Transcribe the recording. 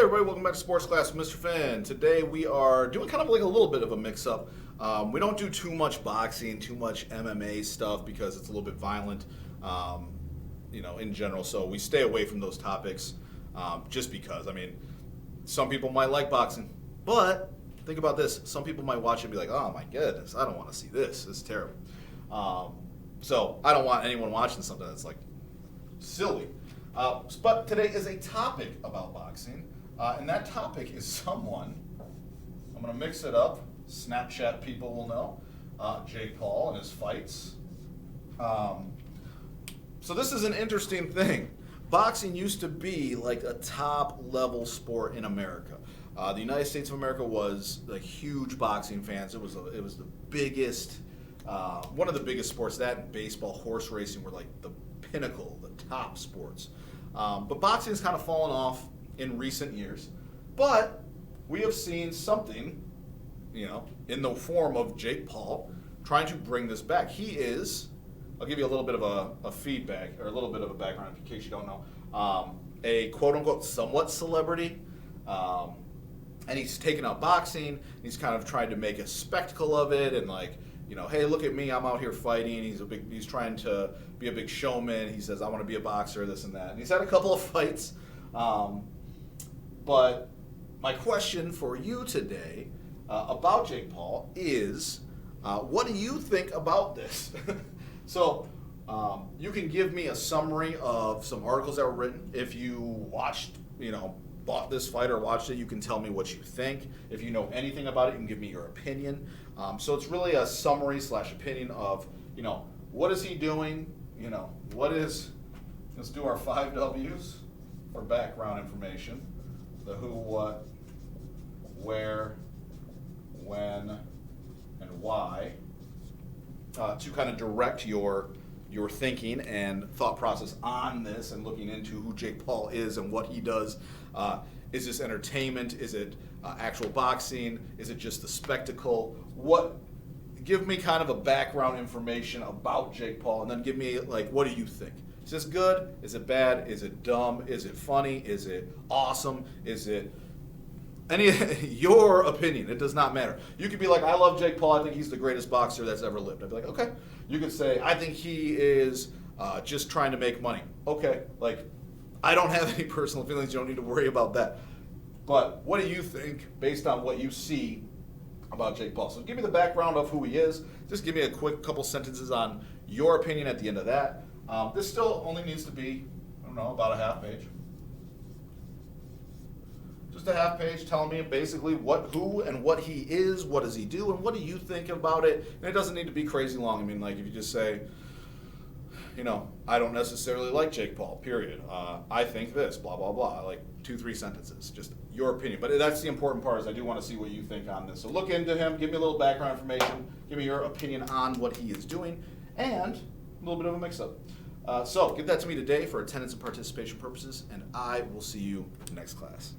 everybody, welcome back to Sports Class with Mr. Finn. Today we are doing kind of like a little bit of a mix-up. We don't do too much boxing, too much MMA stuff because it's a little bit violent, in general. So we stay away from those topics just because. I mean, some people might like boxing, but think about this. Some people might watch it and be like, oh my goodness, I don't want to see this. This is terrible. So I don't want anyone watching something that's like silly. But today is a topic about boxing, and that topic is someone, I'm going to mix it up, Snapchat people will know, Jake Paul and his fights. So this is an interesting thing. Boxing used to be like a top level sport in America. The United States of America was like huge boxing fans. It was the biggest, one of the biggest sports. That and baseball, horse racing were like the pinnacle, the top sports. But boxing has kind of fallen off in recent years. But we have seen something, in the form of Jake Paul trying to bring this back. He is, I'll give you a little bit of a feedback, or a little bit of a background in case you don't know, a quote-unquote somewhat celebrity. And he's taken up boxing. He's kind of tried to make a spectacle of it and hey, look at me, I'm out here fighting. He's trying to be a big showman. He says, I want to be a boxer, this and that. And he's had a couple of fights. But my question for you today about Jake Paul is, what do you think about this? So you can give me a summary of some articles that were written. If you watched, bought this fight or watched it, you can tell me what you think. If you know anything about it, you can give me your opinion. So it's really a summary / opinion of, what is he doing? Let's do our 5 W's for background information. The who, what, where, when, and why, to kind of direct your thinking and thought process on this and looking into who Jake Paul is and what he does. Is this entertainment? Is it actual boxing? Is it just the spectacle? Give me kind of a background information about Jake Paul, and then give me what do you think? Is this good? Is it bad? Is it dumb? Is it funny? Is it awesome? Is it your opinion? It does not matter. You could be like, I love Jake Paul. I think he's the greatest boxer that's ever lived. I'd be like, okay. You could say, I think he is just trying to make money. Okay, I don't have any personal feelings. You don't need to worry about that. But what do you think based on what you see about Jake Paul? So give me the background of who he is. Just give me a quick couple sentences on your opinion at the end of that. This still only needs to be, about a half page. Just a half page telling me basically who and what he is, what does he do, and what do you think about it. And it doesn't need to be crazy long. I mean, if you just say, I don't necessarily like Jake Paul, period. I think this, blah, blah, blah. 2-3 sentences, just your opinion. But that's the important part, is I do want to see what you think on this. So look into him, give me a little background information, give me your opinion on what he is doing, and a little bit of a mix-up. So give that to me today for attendance and participation purposes, and I will see you next class.